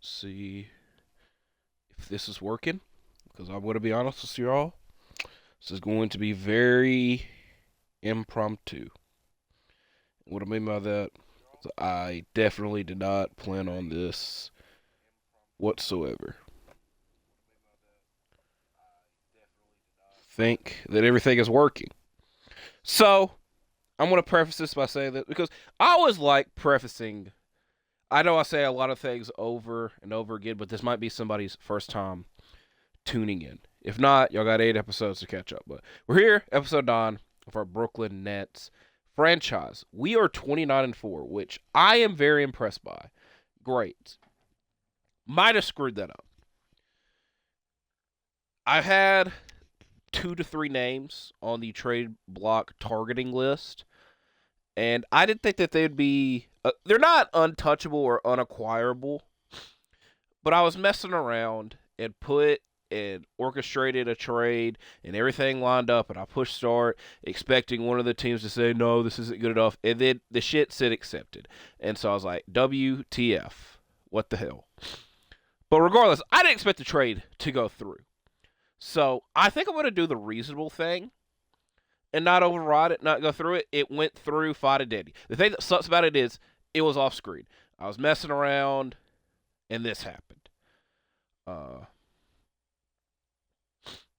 See if this is working. Because I'm going to be honest with you all. This is going to be very impromptu. What I mean by that is I definitely did not plan on this whatsoever. Think that everything is working. So, I'm going to preface this by saying that because I always like prefacing. I know I say a lot of things over and over again, but this might be somebody's first time tuning in. If not, y'all got 8 episodes to catch up. But we're here, episode 9 of our Brooklyn Nets franchise. We are 29-4, which I am very impressed by. Great. Might have screwed that up. I've had 2 to 3 names on the trade block targeting list, and I didn't think that they'd be. They're not untouchable or unacquirable, but I was messing around and put and orchestrated a trade and everything lined up, and I pushed start expecting one of the teams to say, no, this isn't good enough, and then the shit said accepted. And so I was like, WTF. What the hell? But regardless, I didn't expect the trade to go through. So I think I'm going to do the reasonable thing and not override it, not go through it. It went through fine and dandy. The thing that sucks about it is it was off screen. I was messing around, and this happened.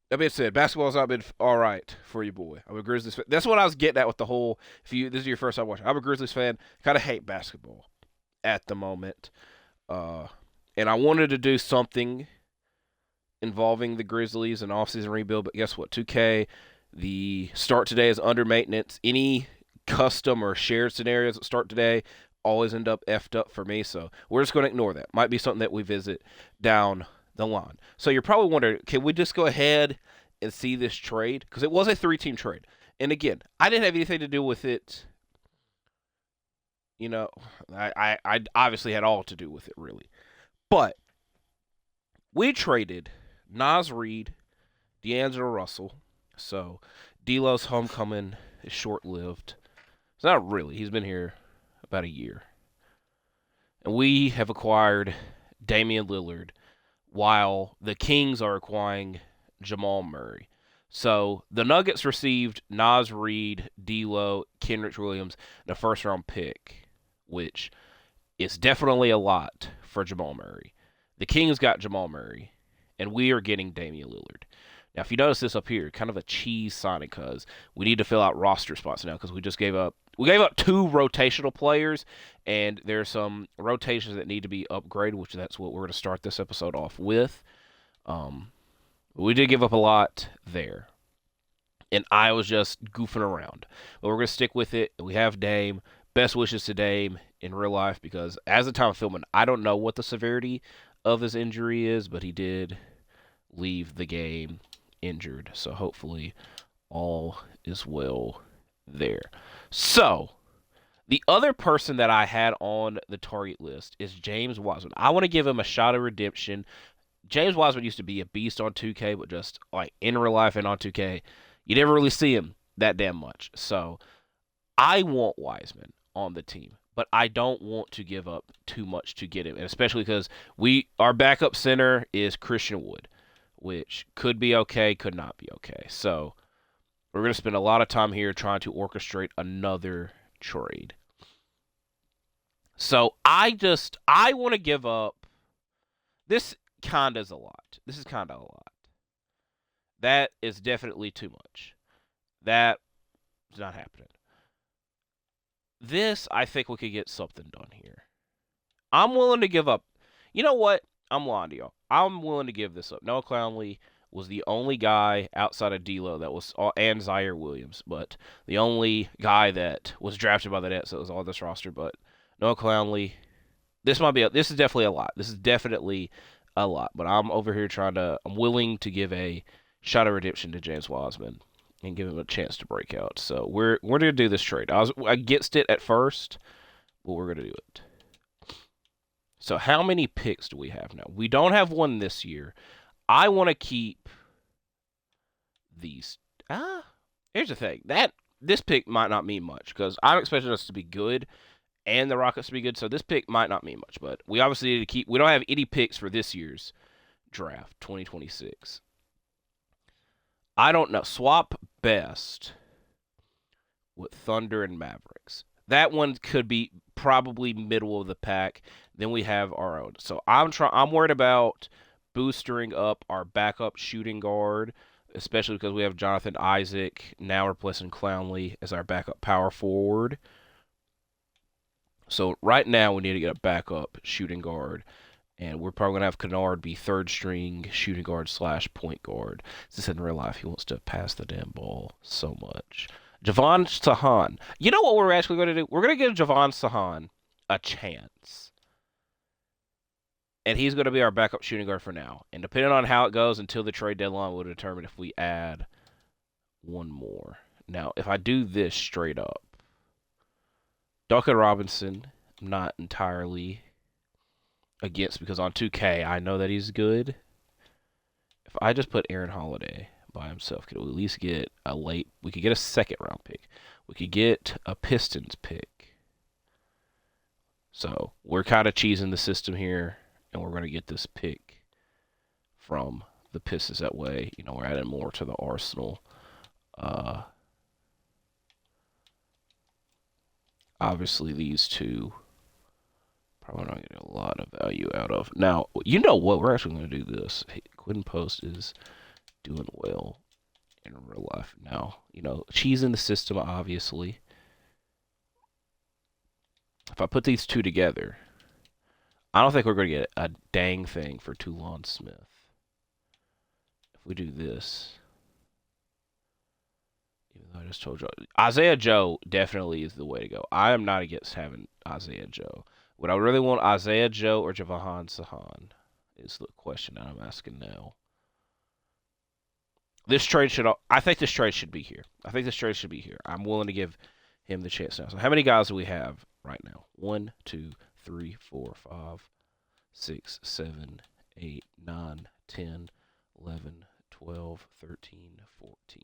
That being said, basketball's not been all right for you, boy. I'm a Grizzlies fan. That's what I was getting at with the whole. This is your first time watching, I'm a Grizzlies fan. Kind of hate basketball at the moment, and I wanted to do something involving the Grizzlies and offseason rebuild. But guess what? 2K, the start today is under maintenance. Any custom or shared scenarios that start today always end up effed up for me. So we're just going to ignore that. Might be something that we visit down the line. So you're probably wondering, can we just go ahead and see this trade? Because it was a 3-team trade. And again, I didn't have anything to do with it. You know, I obviously had all to do with it, really. But we traded Nas Reed, D'Angelo Russell. So D'Lo's homecoming is short-lived. It's not really. He's been here about a year. And we have acquired Damian Lillard, while the Kings are acquiring Jamal Murray. So the Nuggets received Nas Reed, D'Lo, Kenrich Williams, and a first-round pick, which is definitely a lot for Jamal Murray. The Kings got Jamal Murray, and we are getting Damian Lillard. Now, if you notice this up here, kind of a cheese signing because we need to fill out roster spots now because we just gave up. We gave up 2 rotational players, and there's some rotations that need to be upgraded, which that's what we're going to start this episode off with. We did give up a lot there, and I was just goofing around. But we're going to stick with it. We have Dame. Best wishes to Dame in real life because as the time of filming, I don't know what the severity of his injury is, but he did leave the game injured. So hopefully all is well there. So, the other person that I had on the target list is James Wiseman. I want to give him a shot of redemption. James Wiseman used to be a beast on 2K, but just like in real life and on 2K, you never really see him that damn much. So, I want Wiseman on the team, but I don't want to give up too much to get him, and especially because our backup center is Christian Wood, which could be okay, could not be okay. So, we're going to spend a lot of time here trying to orchestrate another trade. So I want to give up. This kind of is a lot. This is kind of a lot. That is definitely too much. That is not happening. This, I think we could get something done here. I'm willing to give up. You know what? I'm lying to y'all. I'm willing to give this up. Noah Clowney was the only guy outside of D'Lo that was, and Zaire Williams, but the only guy that was drafted by the Nets that was on this roster. But Noah Clowney, this is definitely a lot. This is definitely a lot. But I'm over here I'm willing to give a shot of redemption to James Wiseman and give him a chance to break out. So we're gonna do this trade. I was against it at first, but we're gonna do it. So how many picks do we have now? We don't have one this year. I want to keep these. Here's the thing. This pick might not mean much because I'm expecting us to be good, and the Rockets to be good. So this pick might not mean much, but we obviously need to keep. We don't have any picks for this year's draft, 2026. I don't know. Swap best with Thunder and Mavericks. That one could be probably middle of the pack. Then we have our own. So I'm worried about boostering up our backup shooting guard, especially because we have Jonathan Isaac now replacing Clowney as our backup power forward. So right now we need to get a backup shooting guard, and we're probably gonna have Kennard be third string shooting guard / point guard. This in real life, he wants to pass the damn ball so much. Javon Sahan. You know what we're actually going to do? We're going to give Javon Sahan a chance. And he's going to be our backup shooting guard for now. And depending on how it goes until the trade deadline, we'll determine if we add one more. Now, if I do this straight up, Duncan Robinson, I'm not entirely against because on 2K, I know that he's good. If I just put Aaron Holiday by himself, could we at least get we could get a second round pick. We could get a Pistons pick. So we're kind of cheesing the system here, and we're going to get this pick from the Pistons. That way, we're adding more to the arsenal. Obviously, these two probably not getting a lot of value out of. Now, you know what? We're actually going to do this. Hey, Quinn Post is doing well in real life now. Cheesing the system, obviously. If I put these two together, I don't think we're going to get a dang thing for Toulon Smith. If we do this, even though I just told you, Isaiah Joe definitely is the way to go. I am not against having Isaiah Joe. Would I really want Isaiah Joe or Javon Sahan is the question that I'm asking now. I think this trade should be here. I'm willing to give him the chance now. So how many guys do we have right now? 1, 2, 3, 4, 5, 6, 7, 8, 9, 10, 11, 12, 13, 14.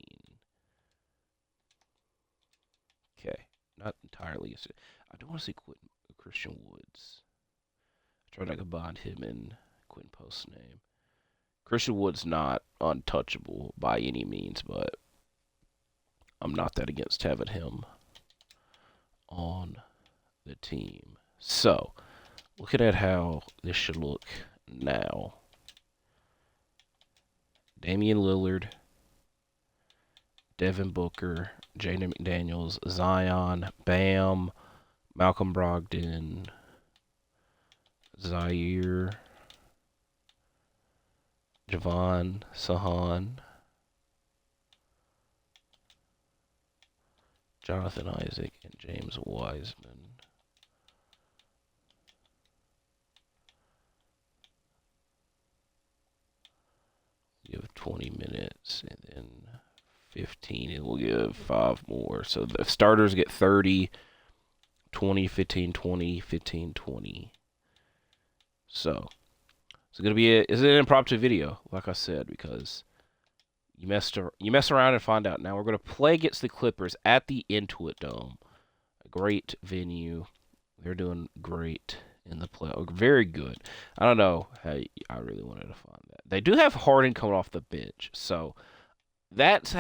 Okay. Not entirely. I don't want to see Christian Woods. I tried to combine him and Quinn Post's name. Christian Wood's not untouchable by any means, but I'm not that against having him on the team. So, looking at how this should look now. Damian Lillard, Devin Booker, Jaden McDaniels, Zion, Bam, Malcolm Brogdon, Zaire, Javon Sahan, Jonathan Isaac, and James Wiseman. Give 20 minutes and then 15, and we'll give 5 more. So the starters get 30, 20, 15, 20, 15, 20. So it's going to be it's an impromptu video, like I said, because you mess around and find out. Now we're going to play against the Clippers at the Intuit Dome. A great venue. They're doing great in the play. Very good. I don't know how I really wanted to find that. They do have Harden coming off the bench, so that's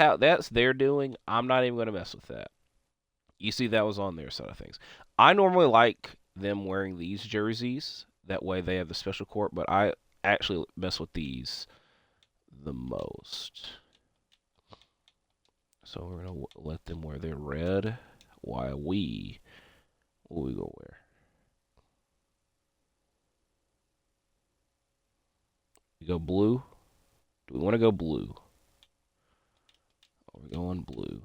their doing. I'm not even going to mess with that. You see, that was on their side of things. I normally like them wearing these jerseys. That way they have the special court, but I actually mess with these the most. So we're going to let them wear their red while we go wear. We go blue. Do we want to go blue? We're going blue.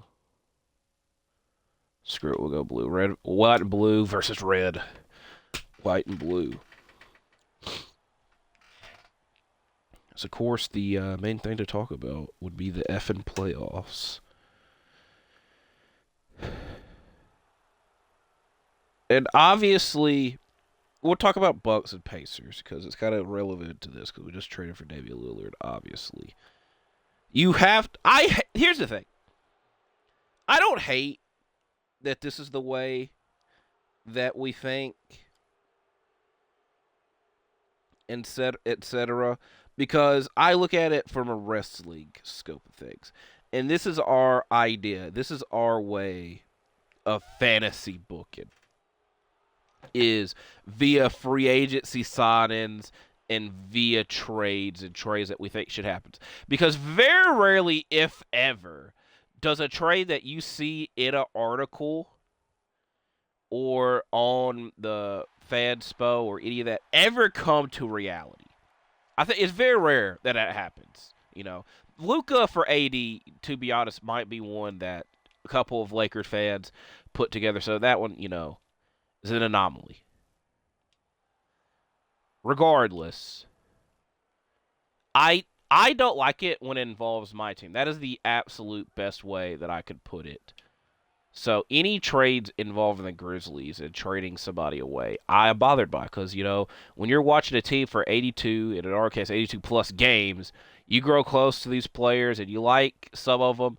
Screw it, we'll go blue. Red, white and blue versus red. White and blue. So, of course, the main thing to talk about would be the effing playoffs. And obviously, we'll talk about Bucks and Pacers because it's kind of relevant to this because we just traded for Damian Lillard, obviously. Here's the thing. I don't hate that this is the way that we think, etc. Because I look at it from a wrestling scope of things. And this is our idea. This is our way of fantasy booking is via free agency signings and via trades and trades that we think should happen. Because very rarely, if ever, does a trade that you see in an article or on the Fanspo or any of that ever come to reality. I think it's very rare that that happens. Luka for AD, to be honest, might be one that a couple of Lakers fans put together. So that one, is an anomaly. Regardless, I don't like it when it involves my team. That is the absolute best way that I could put it. So any trades involving the Grizzlies and trading somebody away, I am bothered by because, when you're watching a team for 82, and in our case, 82 plus games, you grow close to these players and you like some of them,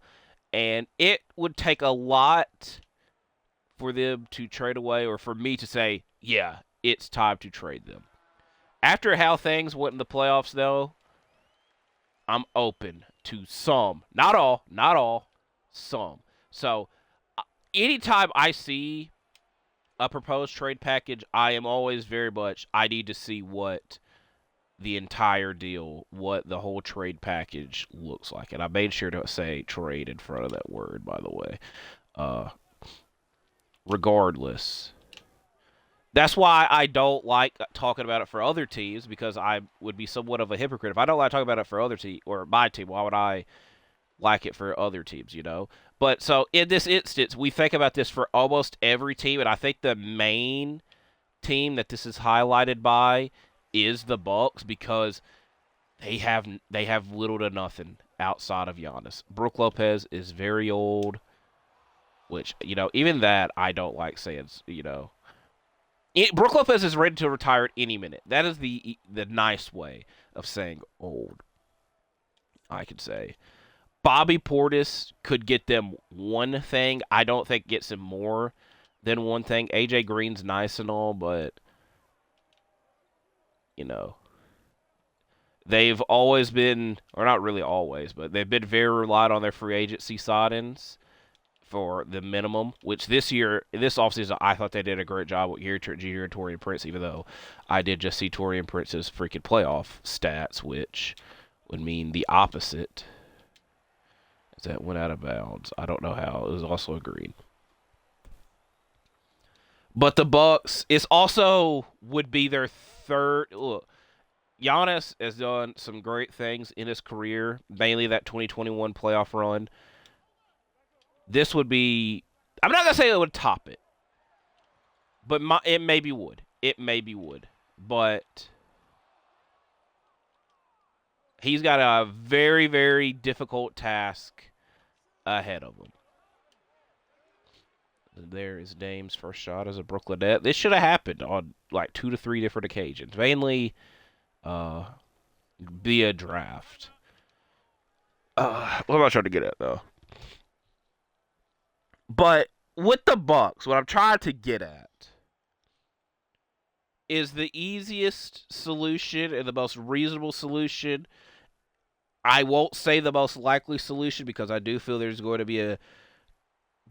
and it would take a lot for them to trade away or for me to say, yeah, it's time to trade them. After how things went in the playoffs, though, I'm open to some. Not all, some. So anytime I see a proposed trade package, I am always very much, I need to see what the entire deal, what the whole trade package looks like. And I made sure to say trade in front of that word, by the way. Regardless. That's why I don't like talking about it for other teams, because I would be somewhat of a hypocrite. If I don't like talking about it for other team or my team, why would I like it for other teams, But so in this instance, we think about this for almost every team, and I think the main team that this is highlighted by is the Bucks because they have little to nothing outside of Giannis. Brook Lopez is very old, which, even that I don't like saying, Brook Lopez is ready to retire at any minute. That is the nice way of saying old, I could say. Bobby Portis could get them one thing. I don't think gets him more than one thing. AJ Green's nice and all, but they've always been, or not really always, but they've been very relied on their free agency signings for the minimum, which this offseason, I thought they did a great job with Gary Trent Jr. and Taurean Prince, even though I did just see Taurean Prince's freaking playoff stats, which would mean the opposite. That went out of bounds. I don't know how. It was also a green. But the Bucks, it's also would be their third. Look, Giannis has done some great things in his career, mainly that 2021 playoff run. This would be. I'm not gonna say it would top it, but it maybe would. It maybe would, but he's got a very, very difficult task ahead of him. There is Dame's first shot as a Brooklynette. This should have happened on like 2 to 3 different occasions, mainly via draft. What am I trying to get at, though? But with the Bucks, what I'm trying to get at is the easiest solution and the most reasonable solution. I won't say the most likely solution because I do feel there's going to be a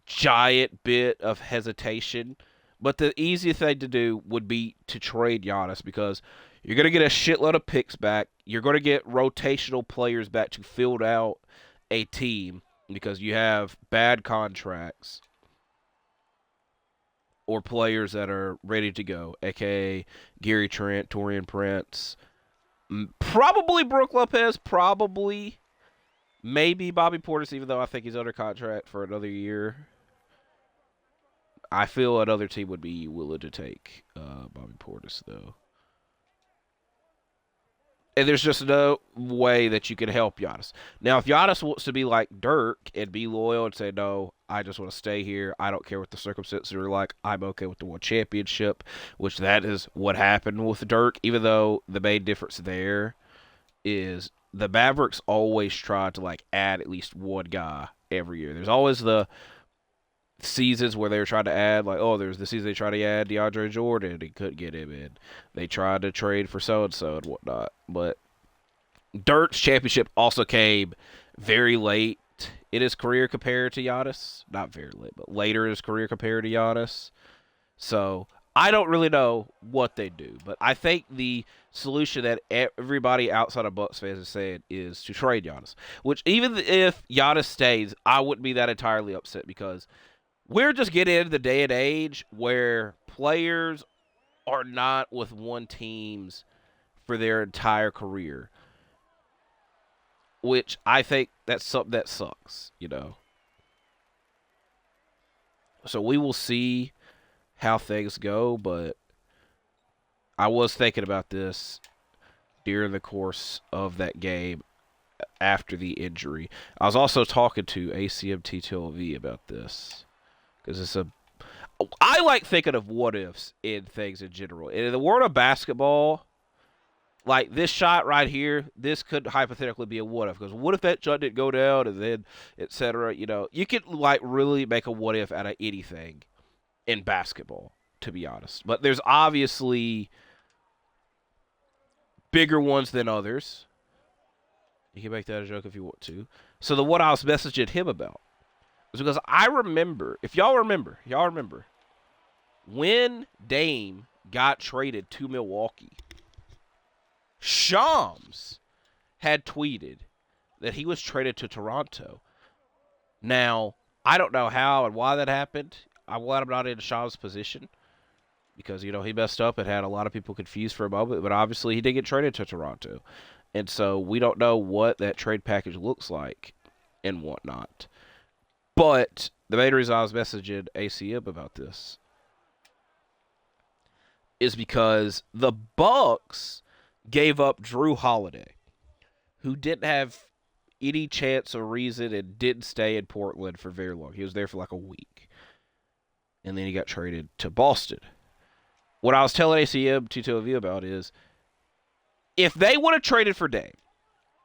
giant bit of hesitation. But the easiest thing to do would be to trade Giannis because you're going to get a shitload of picks back. You're going to get rotational players back to fill out a team because you have bad contracts or players that are ready to go, a.k.a. Gary Trent, Taurean Prince, probably Brook Lopez, probably, maybe Bobby Portis, even though I think he's under contract for another year. I feel another team would be willing to take Bobby Portis, though. And there's just no way that you can help Giannis. Now, if Giannis wants to be like Dirk and be loyal and say, no, I just want to stay here. I don't care what the circumstances are like. I'm okay with the one championship, which that is what happened with Dirk, even though the main difference there is the Mavericks always try to like add at least one guy every year. There's always the seasons where they were trying to add, like, oh, there's the season they tried to add DeAndre Jordan and couldn't get him in. They tried to trade for so and so and whatnot. But Dirk's championship also came very late in his career compared to Giannis. Not very late, but later in his career compared to Giannis. So I don't really know what they do, but I think the solution that everybody outside of Bucks fans is saying is to trade Giannis. Which even if Giannis stays, I wouldn't be that entirely upset because we're just getting into the day and age where players are not with one teams for their entire career, which I think that's something that sucks, you know. So we will see how things go, but I was thinking about this during the course of that game after the injury. I was also talking to ACMT TLV about this because I like thinking of what ifs in things in general. In the world of basketball, like this shot right here, this could hypothetically be a what if. Because what if that shot didn't go down and then, etc. You know, you could like really make a what if out of anything in basketball, to be honest. But there's obviously bigger ones than others. You can make that a joke if you want to. So the what I was messaging him about was because I remember, if y'all remember when Dame got traded to Milwaukee, Shams had tweeted that he was traded to Toronto. Now, I don't know how and why that happened. I'm glad I'm not in Shams' position because, you know, he messed up and had a lot of people confused for a moment, but obviously he did get traded to Toronto. And so we don't know what that trade package looks like and whatnot. But the main reason I was messaging ACM about this is because the Bucks gave up Drew Holiday, who didn't have any chance or reason and didn't stay in Portland for very long. He was there for like a week. And then he got traded to Boston. What I was telling ACM to two of you about is if they would have traded for Dame,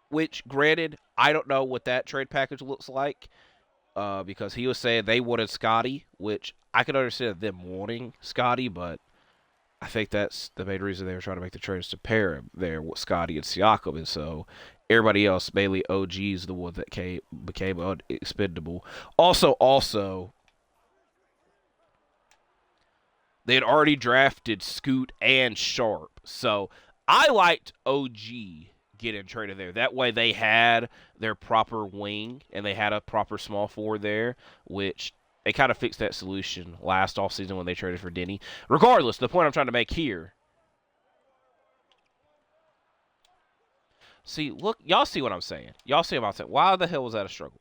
which granted, I don't know what that trade package looks like, because he was saying they wanted Scotty, which I could understand them wanting Scotty, but I think that's the main reason they were trying to make the trade is to pair him there with Scotty and Siakam, and so everybody else, mainly OG's the one that became expendable. Also, they had already drafted Scoot and Sharp, so I liked OG getting traded there. That way they had their proper wing and they had a proper small forward there, which they kind of fixed that solution last offseason when they traded for Denny. Regardless, the point I'm trying to make here. See, look, y'all see what I'm saying. Y'all see what I'm saying. Why the hell was that a struggle?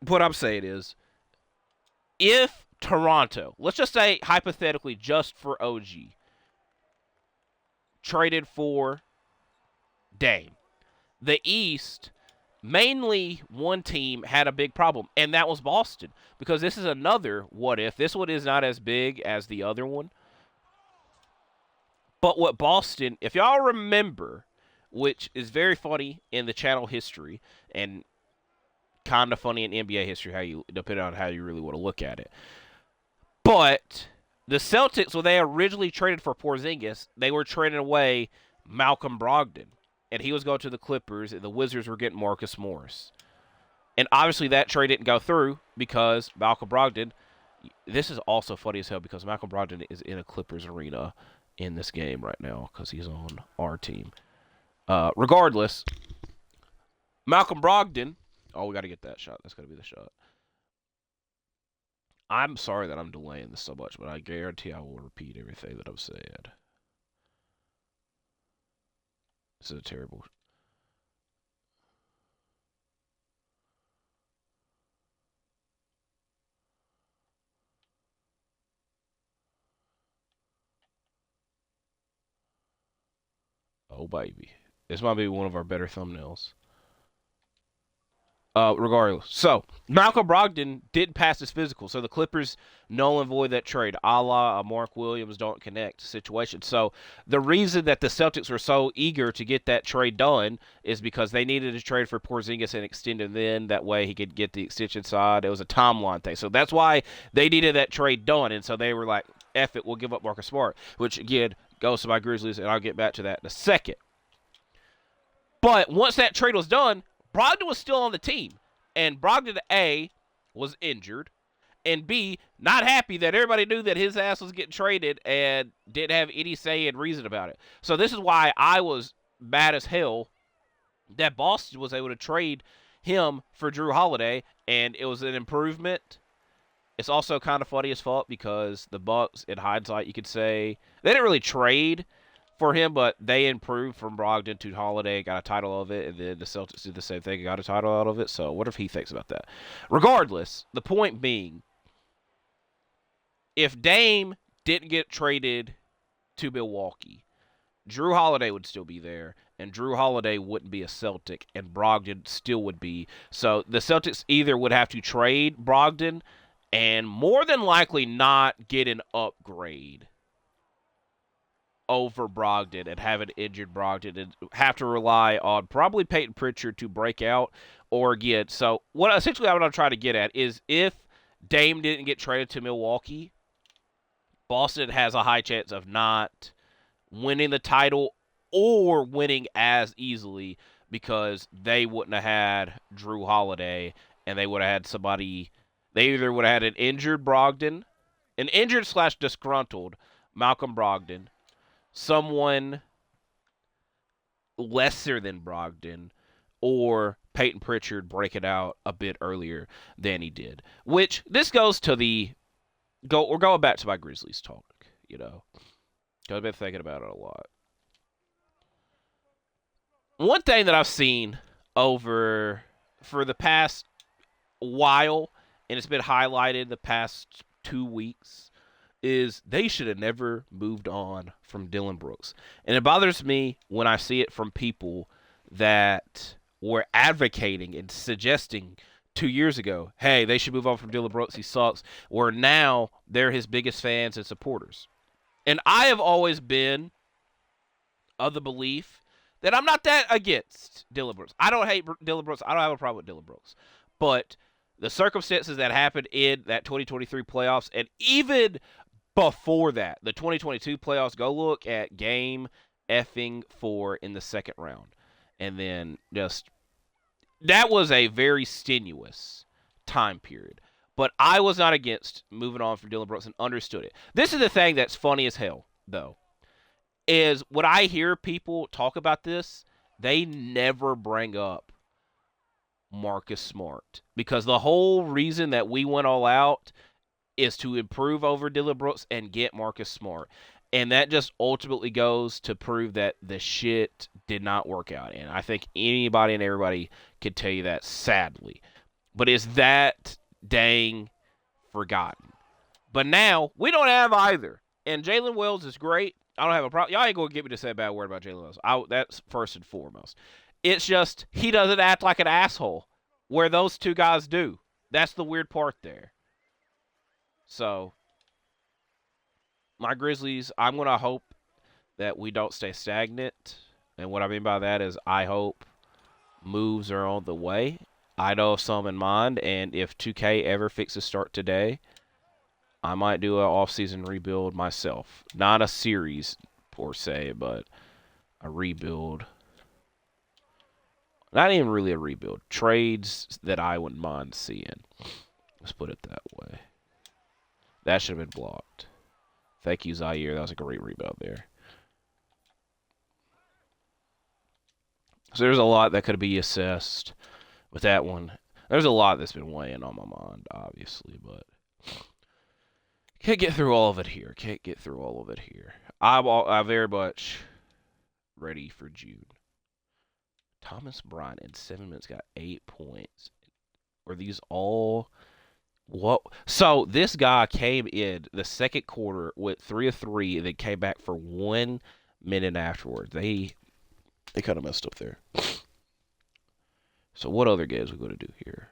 What I'm saying is, if Toronto, let's just say hypothetically just for OG, traded for Dame, the East, mainly one team had a big problem, and that was Boston. Because this is another what if. This one is not as big as the other one. But what Boston, if y'all remember, which is very funny in the channel history and kind of funny in NBA history, how you depending on how you really want to look at it. But the Celtics, when they originally traded for Porzingis, they were trading away Malcolm Brogdon, and he was going to the Clippers, and the Wizards were getting Marcus Morris. And obviously that trade didn't go through because Malcolm Brogdon, this is also funny as hell because Malcolm Brogdon is in a Clippers arena in this game right now because he's on our team. Regardless, Malcolm Brogdon, oh, we got to get that shot. That's going to be the shot. I'm sorry that I'm delaying this so much, but I guarantee I will repeat everything that I've said. This is a terrible. Oh, baby. This might be one of our better thumbnails. Regardless. So, Malcolm Brogdon didn't pass his physical, so the Clippers null and void that trade, a la a Mark Williams don't connect situation. So, the reason that the Celtics were so eager to get that trade done is because they needed to trade for Porzingis and extend him then. That way he could get the extension side. It was a timeline thing. So, that's why they needed that trade done, and so they were like, F it, we'll give up Marcus Smart, which, again, goes to my Grizzlies, and I'll get back to that in a second. But once that trade was done, Brogdon was still on the team. And Brogdon, A, was injured. And B, not happy that everybody knew that his ass was getting traded and didn't have any say and reason about it. So this is why I was mad as hell that Boston was able to trade him for Drew Holiday. And it was an improvement. It's also kind of funny as fuck because the Bucks, in hindsight, you could say, they didn't really trade for him, but they improved from Brogdon to Holiday, got a title of it, and then the Celtics did the same thing and got a title out of it. So what if he thinks about that? Regardless, the point being, if Dame didn't get traded to Milwaukee, Drew Holiday would still be there, and Drew Holiday wouldn't be a Celtic, and Brogdon still would be. So the Celtics either would have to trade Brogdon and more than likely not get an upgrade over Brogdon and have an injured Brogdon and have to rely on probably Peyton Pritchard to break out or again. So what I'm trying to get at is if Dame didn't get traded to Milwaukee, Boston has a high chance of not winning the title or winning as easily because they wouldn't have had Drew Holiday and they would have had somebody. They either would have had an injured Brogdon, an injured / disgruntled Malcolm Brogdon, someone lesser than Brogdon, or Peyton Pritchard break it out a bit earlier than he did. Which, this goes to we're going back to my Grizzlies talk, because I've been thinking about it a lot. One thing that I've seen for the past while, and it's been highlighted the past 2 weeks, is they should have never moved on from Dillon Brooks. And it bothers me when I see it from people that were advocating and suggesting 2 years ago, hey, they should move on from Dillon Brooks, he sucks, where now they're his biggest fans and supporters. And I have always been of the belief that I'm not that against Dillon Brooks. I don't hate Dillon Brooks. I don't have a problem with Dillon Brooks. But the circumstances that happened in that 2023 playoffs, and even before that, the 2022 playoffs, go look at game effing 4 in the second round. And then that was a very strenuous time period. But I was not against moving on from Dillon Brooks and understood it. This is the thing that's funny as hell, though, is when I hear people talk about this, they never bring up Marcus Smart. Because the whole reason that we went all out is to improve over Dillon Brooks and get Marcus Smart. And that just ultimately goes to prove that the shit did not work out. And I think anybody and everybody could tell you that, sadly. But is that dang forgotten? But now, we don't have either. And Jalen Wells is great. I don't have a problem. Y'all ain't going to get me to say a bad word about Jalen Wells. That's first and foremost. It's just, he doesn't act like an asshole, where those two guys do. That's the weird part there. So, my Grizzlies, I'm going to hope that we don't stay stagnant. And what I mean by that is I hope moves are on the way. I know some in mind, and if 2K ever fixes Start Today, I might do an off-season rebuild myself. Not a series, per se, but a rebuild. Not even really a rebuild. Trades that I wouldn't mind seeing. Let's put it that way. That should have been blocked. Thank you, Zaire. That was a great rebound there. So there's a lot that could be assessed with that one. There's a lot that's been weighing on my mind, obviously, but can't get through all of it here. I'm very much ready for June. Thomas Bryant in 7 minutes got 8 points. Were these all... What? So this guy came in the second quarter with 3 of 3 and then came back for 1 minute afterwards. They kind of messed up there. So what other games we going to do here?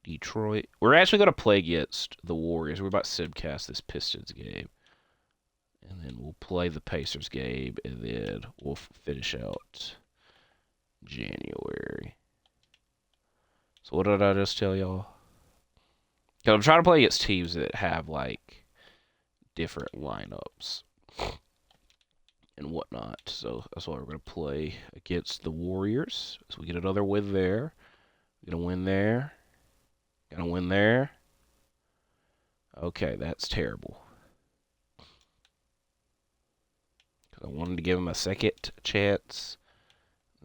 Detroit. We're actually going to play against the Warriors. We're about to simcast this Pistons game. And then we'll play the Pacers game, and then we'll finish out January. So what did I just tell y'all? Because I'm trying to play against teams that have, like, different lineups and whatnot. So that's why we're going to play against the Warriors. So we get another win there. We're going to win there. Going to win there. Okay, that's terrible. I wanted to give him a second chance.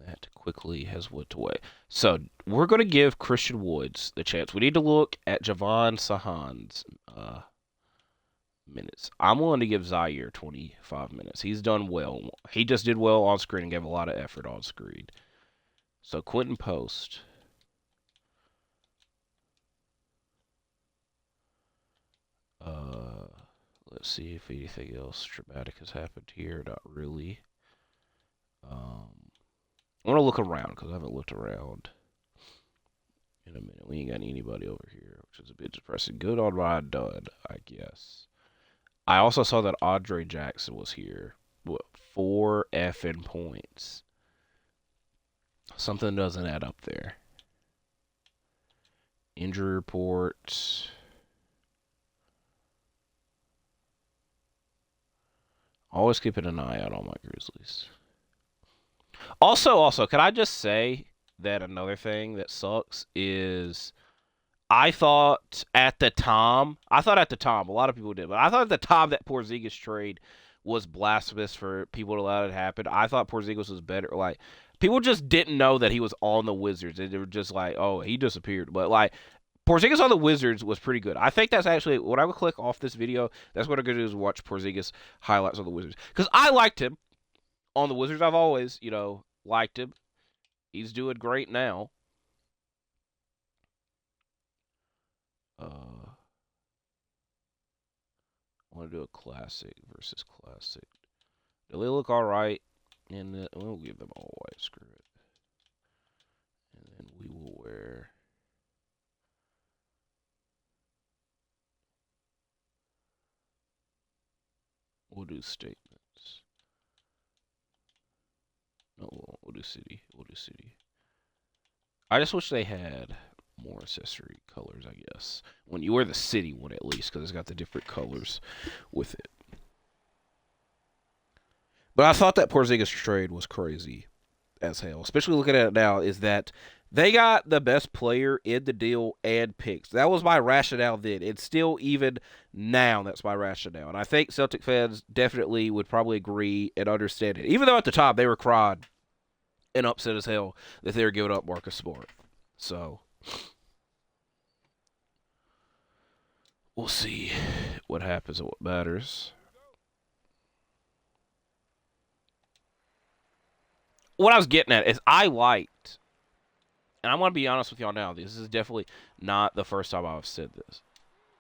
That quickly has went away. So we're going to give Christian Woods the chance. We need to look at Javon Sahan's minutes. I'm willing to give Zaire 25 minutes. He's done well. He just did well on screen and gave a lot of effort on screen. So Quentin Post. Let's see if anything else dramatic has happened here. Not really. I want to look around because I haven't looked around in a minute. We ain't got anybody over here, which is a bit depressing. Good on Ryan Dunn, I guess. I also saw that Andre Jackson was here. What, 4 effing points. Something doesn't add up there. Injury report. Always keeping an eye out on my Grizzlies. Also, can I just say that another thing that sucks is I thought at the time, a lot of people did, but I thought at the time that Porzingis trade was blasphemous for people to allow it to happen. I thought Porzingis was better. Like, people just didn't know that he was on the Wizards. They were just like, oh, he disappeared. But, like, Porzingis on the Wizards was pretty good. I think that's actually, when I would click off this video, that's what I'm going to do is watch Porzingis highlights on the Wizards. Because I liked him on the Wizards. I've always, liked him. He's doing great now. I want to do a classic versus classic. Do they look all right? And we'll give them all white. Screw it. And then we will wear. We'll do statements. No, we'll do city. We'll do city. I just wish they had more accessory colors, I guess. When you wear the city one at least, because it's got the different colors with it. But I thought that Porzingis trade was crazy as hell. Especially looking at it now, is that they got the best player in the deal and picks. That was my rationale then. It's still even now that's my rationale. And I think Celtic fans definitely would probably agree and understand it. Even though at the top they were crying and upset as hell that they were giving up Marcus Smart. So we'll see what happens and what matters. What I was getting at is I liked, and I want to be honest with y'all now, this is definitely not the first time I've said this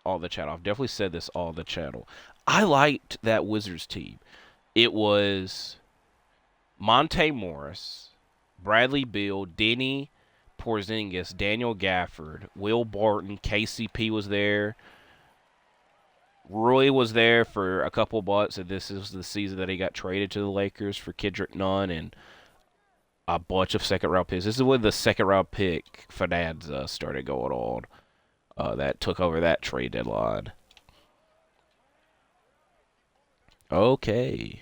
on the channel. I've definitely said this on the channel. I liked that Wizards team. It was Monte Morris, Bradley Beal, Denny Porzingis, Daniel Gafford, Will Barton, KCP was there. Roy was there for a couple months, and this is the season that he got traded to the Lakers for Kendrick Nunn and a bunch of second-round picks. This is when the second-round pick Finanza started going on. That took over that trade deadline. Okay.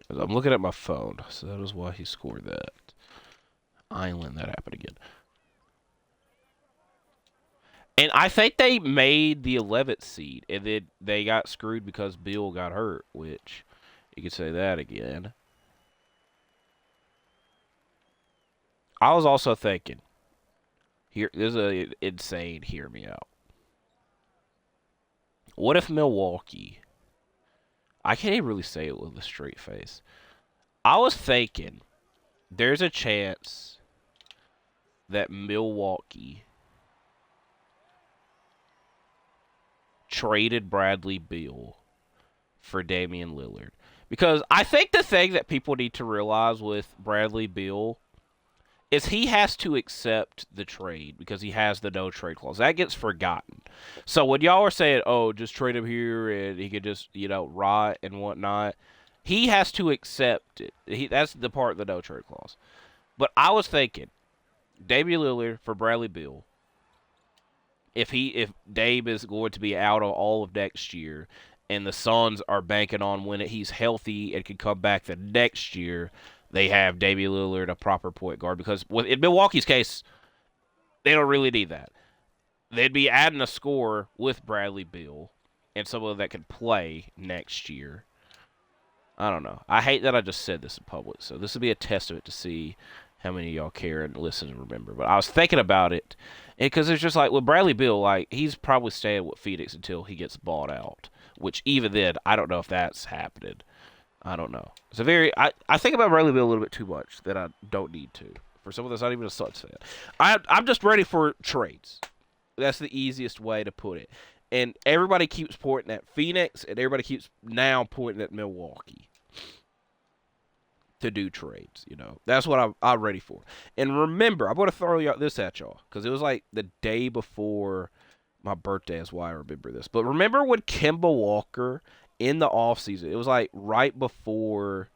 I'm looking at my phone, so that is why he scored that. Island, that happened again. And I think they made the 11th seed, and then they got screwed because Bill got hurt, which you could say that again. I was also thinking, here, this is a insane, hear me out. What if Milwaukee, I can't even really say it with a straight face. I was thinking, there's a chance that Milwaukee traded Bradley Beal for Damian Lillard. Because I think the thing that people need to realize with Bradley Beal is he has to accept the trade because he has the no trade clause. That gets forgotten. So when y'all are saying, oh, just trade him here and he could just, rot and whatnot, he has to accept it. That's the part of the no trade clause. But I was thinking, Damian Lillard for Bradley Beal, if Dame is going to be out of all of next year and the Suns are banking on when he's healthy and can come back the next year, they have Damian Lillard, a proper point guard. Because in Milwaukee's case, they don't really need that. They'd be adding a scorer with Bradley Beal and someone that can play next year. I don't know. I hate that I just said this in public, so this would be a testament to see how many of y'all care and listen and remember. But I was thinking about it, because it's just like, with Bradley Beal, like, he's probably staying with Phoenix until he gets bought out, which even then, I don't know if that's happening. I don't know. It's a very, I think about Bradley Beal a little bit too much that I don't need to. For someone that's not even a Suns fan. I'm just ready for trades. That's the easiest way to put it. And everybody keeps pointing at Phoenix, and everybody keeps now pointing at Milwaukee to do trades. That's what I'm ready for. And remember, I'm going to throw this at y'all, because it was like the day before my birthday is why I remember this. But remember when Kemba Walker, in the offseason, it was like right before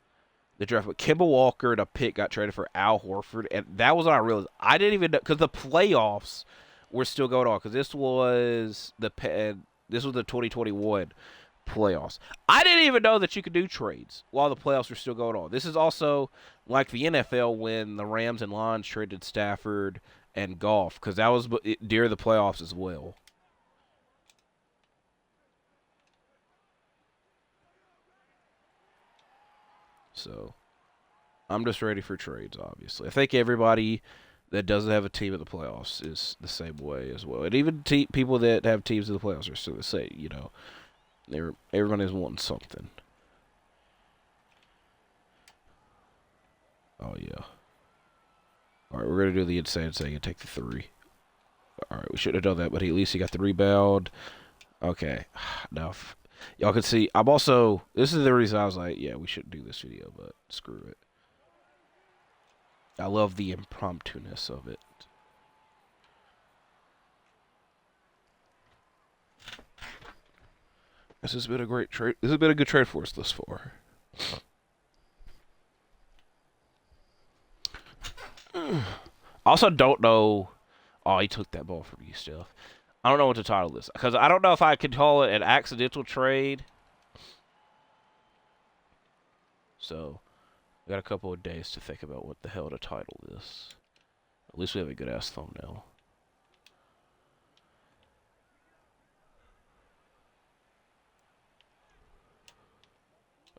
the draft, but Kemba Walker and a pick got traded for Al Horford, and that was when I realized I didn't even know, because the playoffs were still going on, because this was the 2021 playoffs. I didn't even know that you could do trades while the playoffs were still going on. This is also like the NFL when the Rams and Lions traded Stafford and Goff, because that was during the playoffs as well. So, I'm just ready for trades, obviously. I think everybody that doesn't have a team in the playoffs is the same way as well. And even people that have teams in the playoffs are still the same, Everybody's wanting something. Oh, yeah. All right, we're going to do the insane thing and take the 3. All right, we should have done that, but at least he got the rebound. Okay, enough. Y'all can see, I'm also, this is the reason I was like, yeah, we shouldn't do this video, but screw it. I love the impromptu-ness of it. This has been a great trade. This has been a good trade for us thus far. Also, don't know. Oh, he took that ball from you, Steph. I don't know what to title this, because I don't know if I could call it an accidental trade. So, we got a couple of days to think about what the hell to title this. At least we have a good ass thumbnail.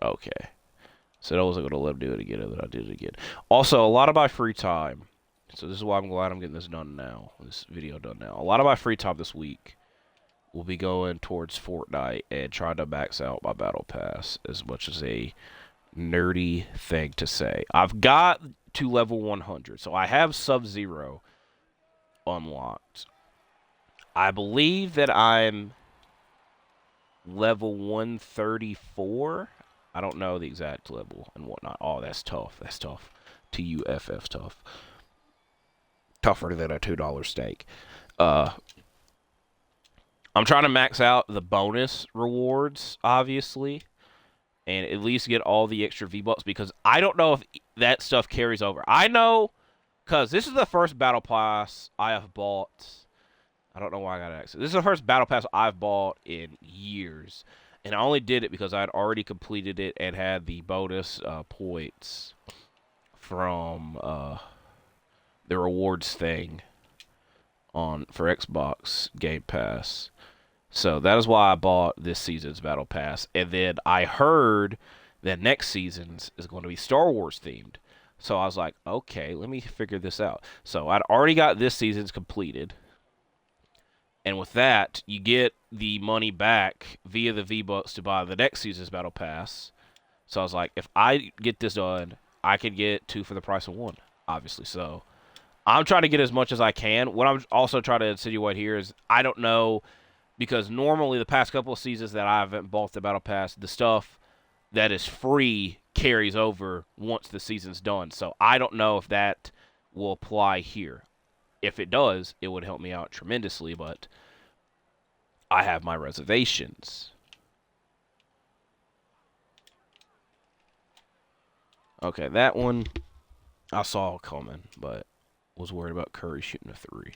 Okay. So I wasn't going to let him do it again, and then I did it again. Also, a lot of my free time, so this is why I'm glad I'm getting this done now, this video done now. A lot of my free time this week will be going towards Fortnite and trying to max out my Battle Pass, as much as a nerdy thing to say. I've got to level 100, so I have Sub-Zero unlocked. I believe that I'm level 134. I don't know the exact level and whatnot. Oh, that's tough. That's tough. TUFF tough. Tougher than a $2 steak. I'm trying to max out the bonus rewards, obviously, and at least get all the extra V-Bucks, because I don't know if that stuff carries over. I know, because this is the first Battle Pass I have bought. I don't know why I got access. This is the first Battle Pass I've bought in years. And I only did it because I had already completed it and had the bonus points from the rewards thing for Xbox Game Pass. So that is why I bought this season's Battle Pass. And then I heard that next season's is going to be Star Wars themed. So I was like, okay, let me figure this out. So I'd already got this season's completed. And with that, you get the money back via the V-Bucks to buy the next season's Battle Pass. So I was like, if I get this done, I could get 2 for the price of 1, obviously. So I'm trying to get as much as I can. What I'm also trying to insinuate here is I don't know, because normally the past couple of seasons that I haven't bought the Battle Pass, the stuff that is free carries over once the season's done. So I don't know if that will apply here. If it does, it would help me out tremendously, but I have my reservations. Okay, that one I saw coming, but was worried about Curry shooting a 3.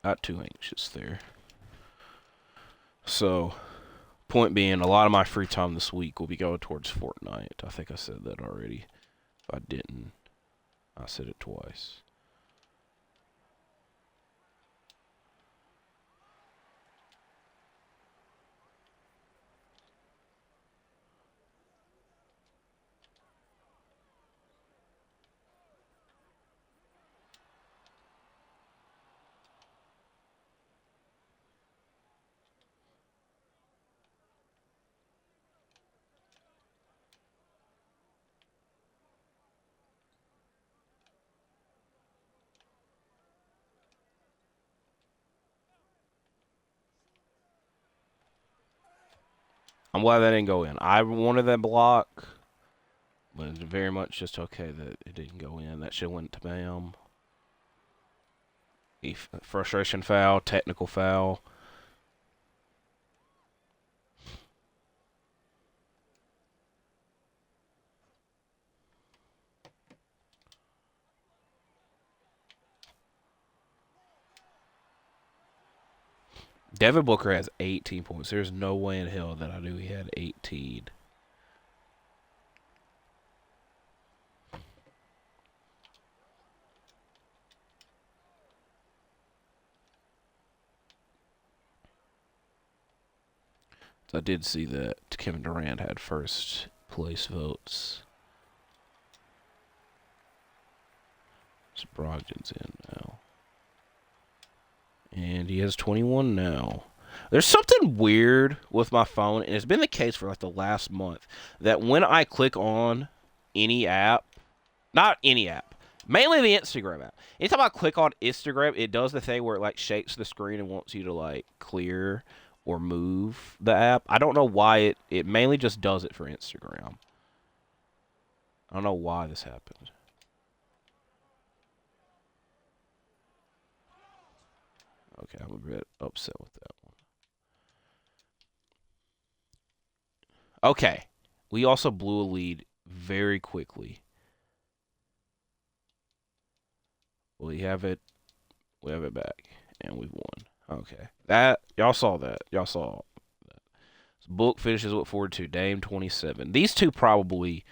Not too anxious there. So, point being, a lot of my free time this week will be going towards Fortnite. I think I said that already. If I didn't, I said it twice. I'm glad that didn't go in. I wanted that block, but it's very much just okay that it didn't go in. That shit went to Bam. Frustration foul, technical foul. Devin Booker has 18 points. There's no way in hell that I knew he had 18. So I did see that Kevin Durant had first place votes. So Brogdon's in now. And he has 21 now. There's something weird with my phone, and it's been the case for like the last month, that when I click on any app, not any app, mainly the Instagram app. Anytime I click on Instagram, it does the thing where it like shakes the screen and wants you to like clear or move the app. I don't know why it mainly just does it for Instagram. I don't know why this happened. Okay, I'm a bit upset with that one. Okay. We also blew a lead very quickly. We have it. We have it back, and we've won. Okay, that y'all saw that. Y'all saw that. So Book finishes with 42. Dame 27. These two probably.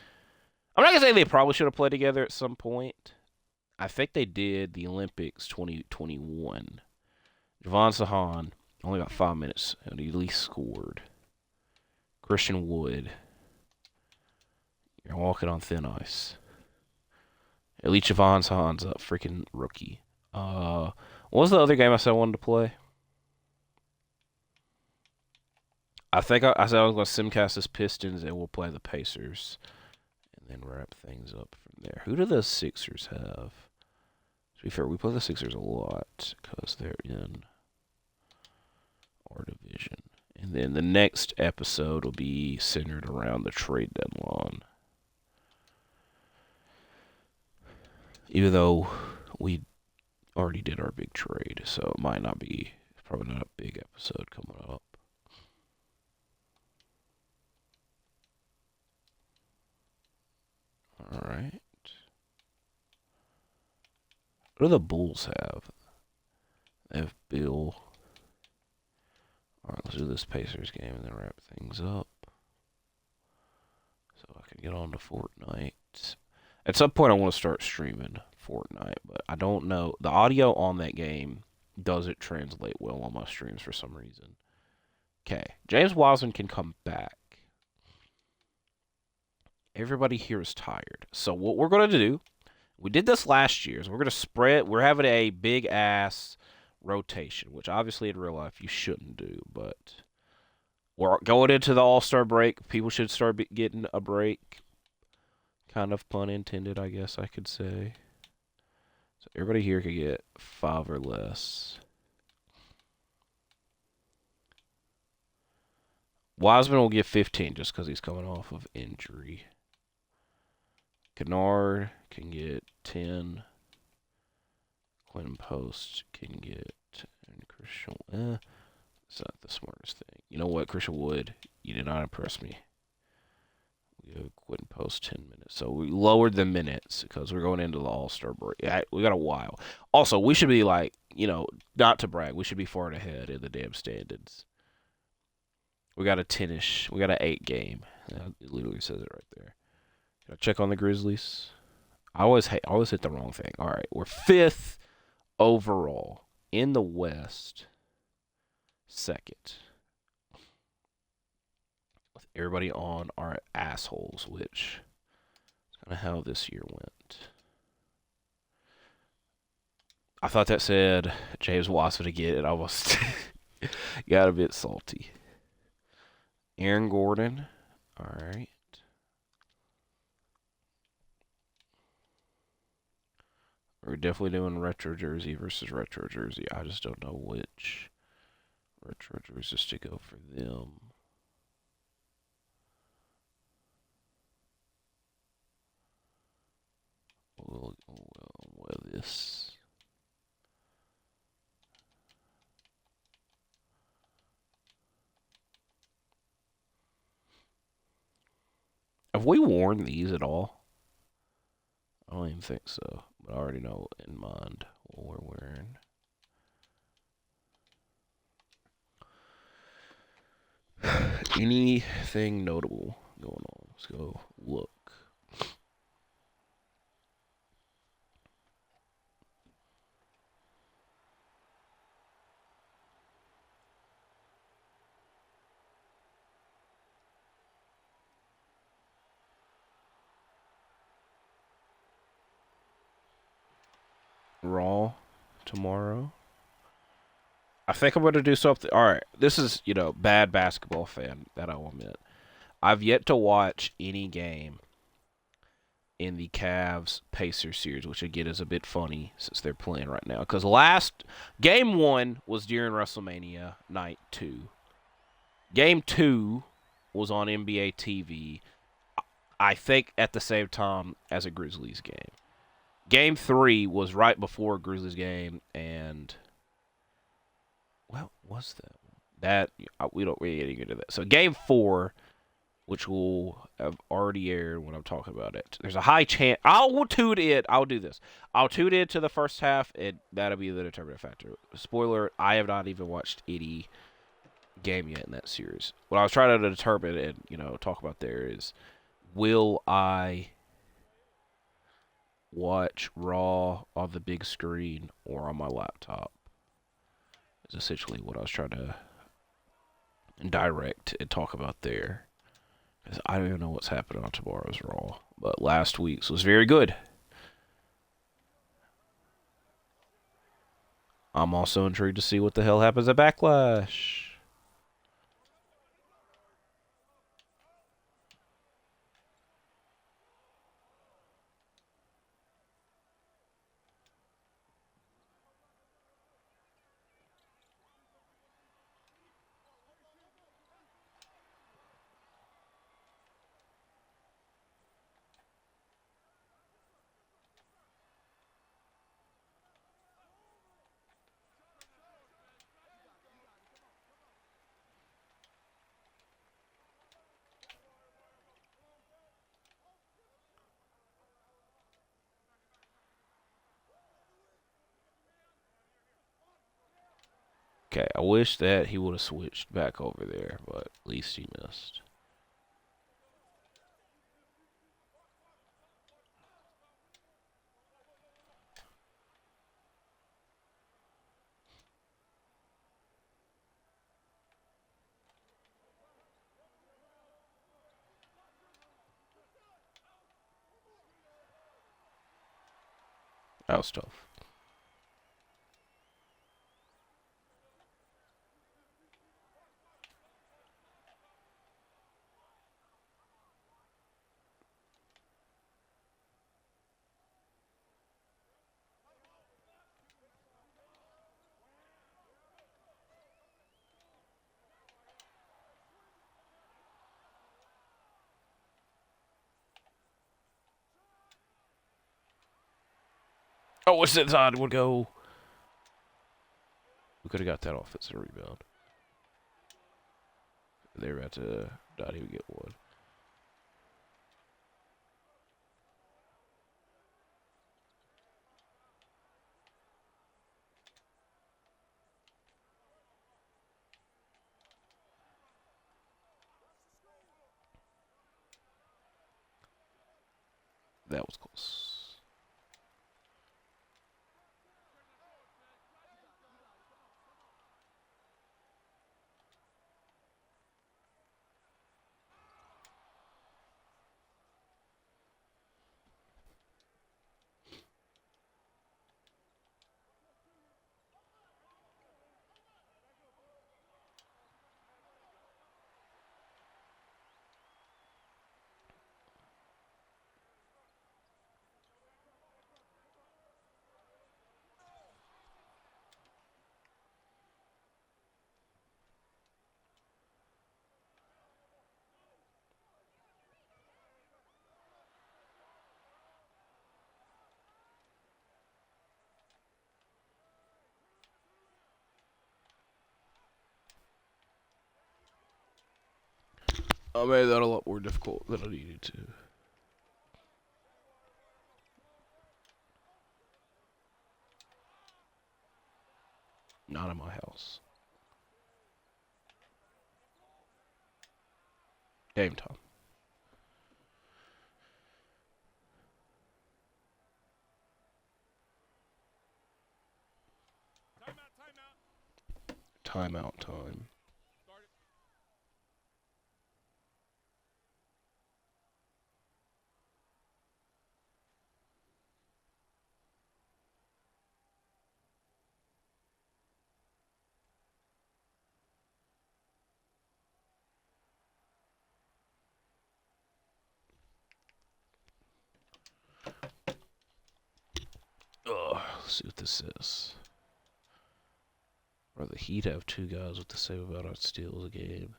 I'm not gonna say they probably should have played together at some point. I think they did the Olympics 2021. Javon Sahan only got 5 minutes, and he at least scored. Christian Wood. You're walking on thin ice. At least Javon Sahan's a freaking rookie. What was the other game I said I wanted to play? I think I said I was going to simcast this Pistons and we'll play the Pacers. And then wrap things up from there. Who do the Sixers have? To be fair, we play the Sixers a lot because they're in our division. And then the next episode will be centered around the trade deadline. Even though we already did our big trade, so it might not be, probably not a big episode coming up. All right. What do the Bulls have? They have Bill. All right, let's do this Pacers game and then wrap things up. So I can get on to Fortnite. At some point, I want to start streaming Fortnite, but I don't know. The audio on that game doesn't translate well on my streams for some reason. Okay, James Wiseman can come back. Everybody here is tired. So what we're going to do, we did this last year, is we're going to spread. We're having a big-ass rotation, which obviously in real life you shouldn't do, but we're going into the All-Star break. People should start getting a break. Kind of pun intended, I guess I could say. So everybody here could get 5 or less. Wiseman will get 15 just because he's coming off of injury. Kennard can get 10. Quinn Post can get, and Christian. It's not the smartest thing. You know what, Christian Wood, you did not impress me. We have Quinn Post 10 minutes, so we lowered the minutes because we're going into the All-Star break. We got a while. Also, we should be like, not to brag, we should be far ahead in the damn standings. We got a 10-ish. We got an 8 game. It literally says it right there. Can I check on the Grizzlies? I always hit the wrong thing. All right, we're 5th overall in the West. 2nd. With everybody on our assholes, which is kind of how this year went. I thought that said James Wiseman again. It almost got a bit salty. Aaron Gordon. All right. We're definitely doing retro jersey versus retro jersey. I just don't know which retro jerseys to go for them. We'll wear this. Have we worn these at all? I don't even think so, but I already know in mind what we're wearing. Anything notable going on? Let's go look. Raw tomorrow. I think I'm going to do something. All right, this is, bad basketball fan, that I'll admit. I've yet to watch any game in the Cavs Pacers series, which again is a bit funny since they're playing right now. Because game 1 was during WrestleMania night 2. Game 2 was on NBA TV, I think at the same time as a Grizzlies game. Game 3 was right before a Grizzlies game, and what was that? We don't really get into that. So Game 4, which will have already aired when I'm talking about it. There's a high chance I'll tune in. I'll do this. I'll tune in to the first half, and that'll be the determining factor. Spoiler: I have not even watched any game yet in that series. What I was trying to determine and talk about there is, will I watch Raw on the big screen or on my laptop? Is essentially what I was trying to direct and talk about there. Because I don't even know what's happening on tomorrow's Raw. But last week's was very good. I'm also intrigued to see what the hell happens at Backlash. Okay, I wish that he would have switched back over there, but at least he missed. That was tough. Oh, what's that side would go? We could have got that offensive rebound. They were about to not even get one. That was close. I made that a lot more difficult than I needed to. Not in my house. Game time. Timeout time. Let's see what this is. Or the Heat have two guys with the same amount of steals a game.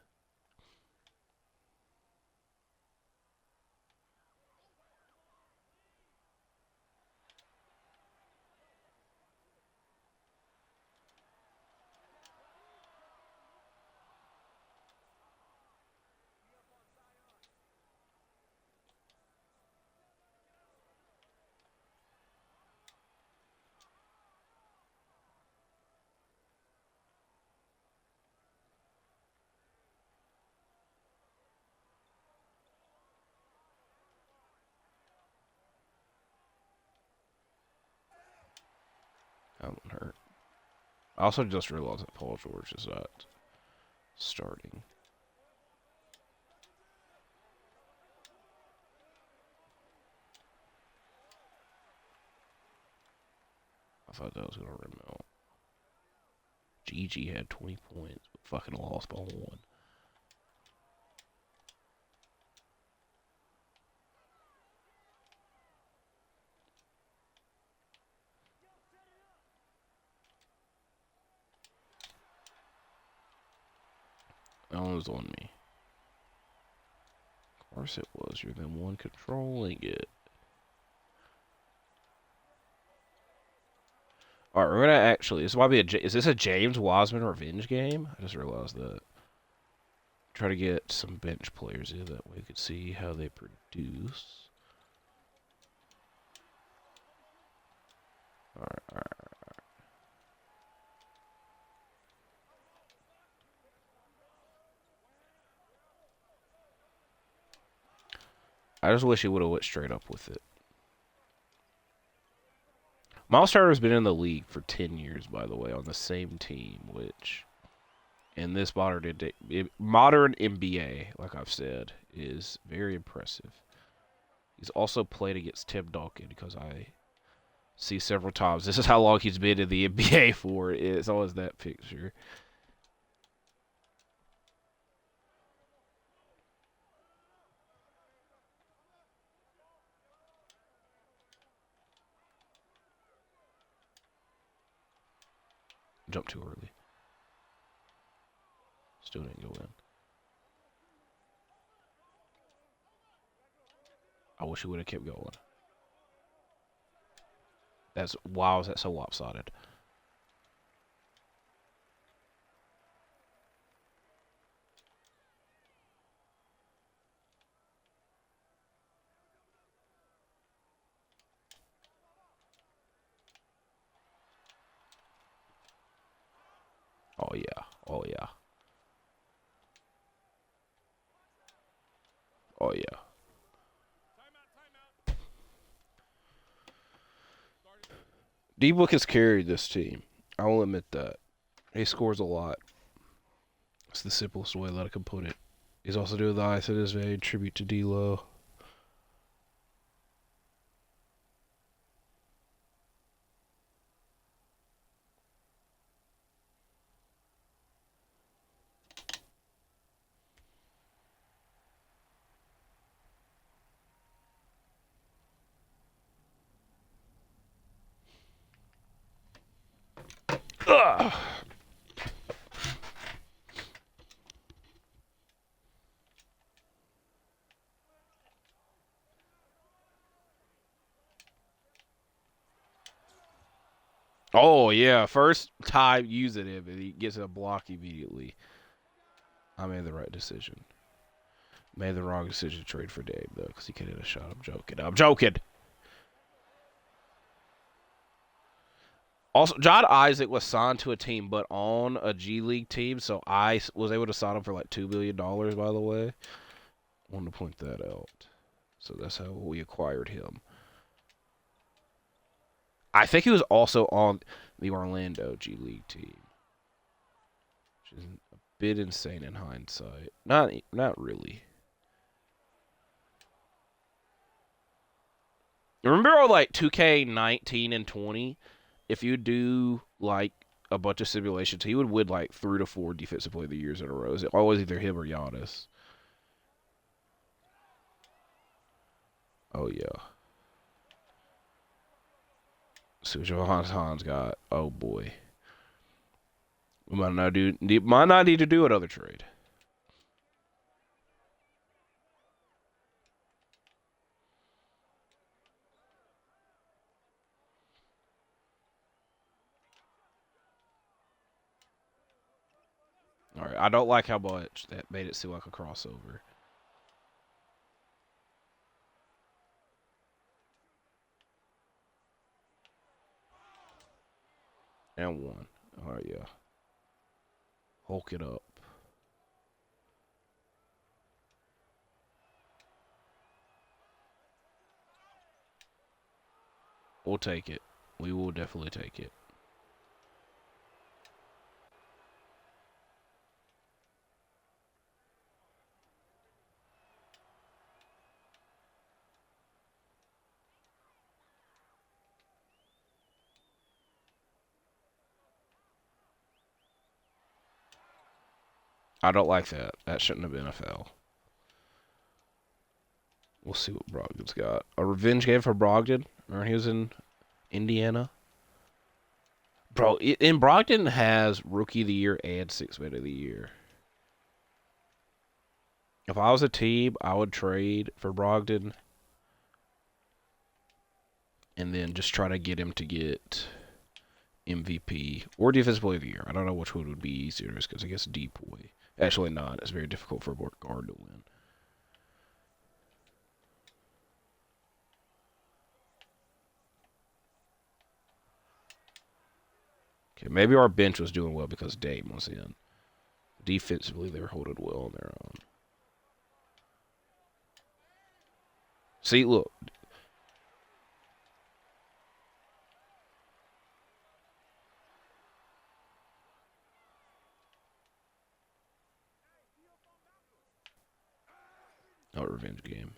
That won't hurt. I also just realized that Paul George is not starting. I thought that was going to rim out. GG had 20 points, but fucking lost by 1. That one was on me. Of course it was. You're the one controlling it. Alright, we're gonna actually... This might be is this a James Wiseman revenge game? I just realized that. Try to get some bench players in. That way we could see how they produce. Alright. I just wish he would have went straight up with it. Miles Turner's been in the league for 10 years, by the way, on the same team, which in this modern NBA, like I've said, is very impressive. He's also played against Tim Duncan because I see several times. This is how long he's been in the NBA for. It's always that picture. Jump too early. Still didn't go in. I wish he would have kept going. That's why was that so lopsided? Oh yeah. Oh yeah. Oh yeah. D-Book has carried this team. I will admit that. He scores a lot. It's the simplest way that I can put it. He's also doing the ice in his vein, tribute to D-Lo. Ugh. Oh yeah, first time using him and he gets a block immediately. I made the right decision. Made the wrong decision to trade for Dame though, because he could hit a shot. I'm joking. I'm joking. Also, John Isaac was signed to a team, but on a G League team, so I was able to sign him for like $2 billion. By the way, wanted to point that out. So that's how we acquired him. I think he was also on the Orlando G League team, which is a bit insane in hindsight. Not really. Remember on like 2K19 and 20, if you do like a bunch of simulations, he would win like 3 to 4 defensive player of the years in a row. It's always either him or Giannis. Oh yeah. So Johan's got. Oh boy. We might not need to do another trade. All right. I don't like how much that made it seem like a crossover. And one. All right, yeah. Hulk it up. We'll take it. We will definitely take it. I don't like that. That shouldn't have been a foul. We'll see what Brogdon's got. A revenge game for Brogdon. Remember he was in Indiana? Bro, and Brogdon has Rookie of the Year and Sixth Man of the Year. If I was a team, I would trade for Brogdon and then just try to get him to get MVP or Defensive Player of the Year. I don't know which one would be easier because I guess Depoy. Actually, not. It's very difficult for a guard to win. Okay, maybe our bench was doing well because Dame was in. Defensively, they were holding well on their own. See, look. Oh, revenge game.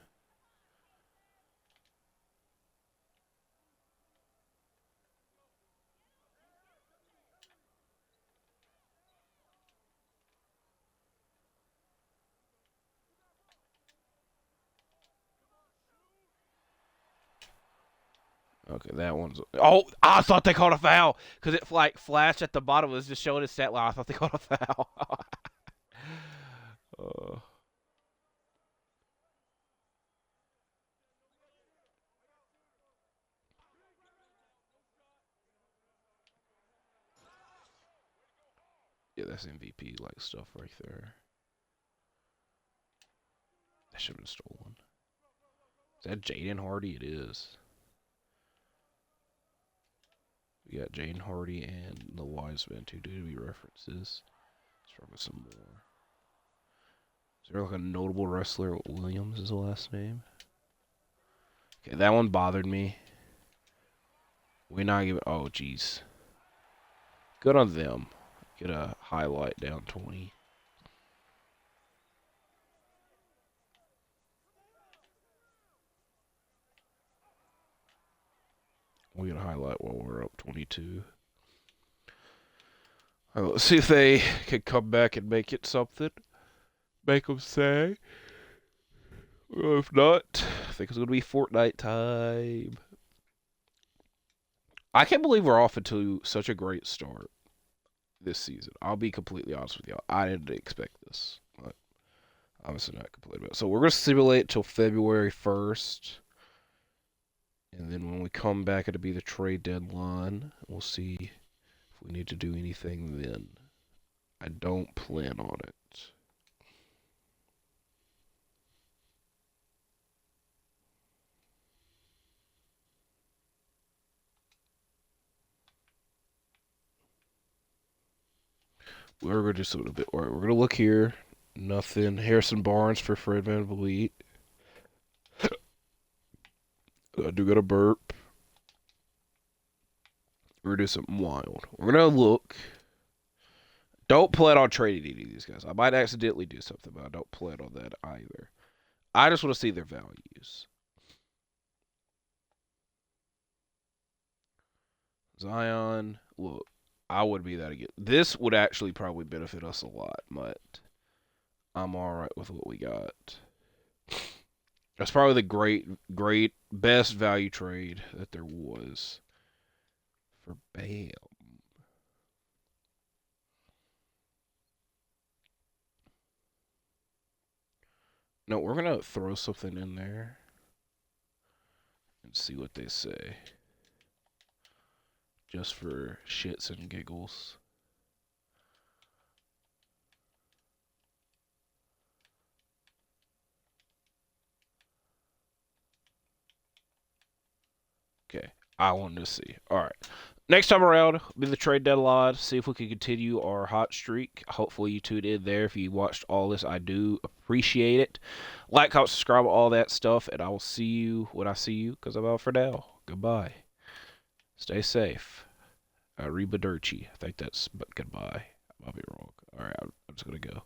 Okay, that one's. Oh, I thought they called a foul because it like flashed at the bottom. It was just showing his stat line. I thought they called a foul. uh, yeah, that's MVP like stuff right there. That should have been stolen. Is that Jaden Hardy? It is. We got Jaden Hardy and the Wiseman, two WWE references. Let's start with some more. Is there like a notable wrestler? Williams is the last name. Okay, that one bothered me. We not give. Oh, jeez. Good on them. Get a highlight down 20. We get a highlight while we're up 22. All right, let's see if they can come back and make it something. Make them say. Well, if not, I think it's going to be Fortnite time. I can't believe we're off into such a great start this season. I'll be completely honest with y'all. I didn't expect this. But obviously not complaining about it. So we're going to simulate till February 1st. And then when we come back, it'll be the trade deadline. We'll see if we need to do anything then. I don't plan on it. We're going to do something a bit. All right, we're going to look here. Nothing. Harrison Barnes for Fred VanVleet. I do got a burp. We're going to do something wild. We're going to look. Don't plan on trading any of these guys. I might accidentally do something, but I don't plan on that either. I just want to see their values. Zion, look, I would be that again. This would actually probably benefit us a lot, but I'm all right with what we got. That's probably the great, best value trade that there was for Bam. No, we're going to throw something in there and see what they say. Just for shits and giggles. Okay, I wanted to see. All right. Next time around, be the trade deadline. See if we can continue our hot streak. Hopefully, you tuned in there. If you watched all this, I do appreciate it. Like, comment, subscribe, all that stuff, and I will see you when I see you. Because I'm out for now. Goodbye. Stay safe. Arrivederci. I think that's but goodbye. I might be wrong. All right, I'm just gonna go.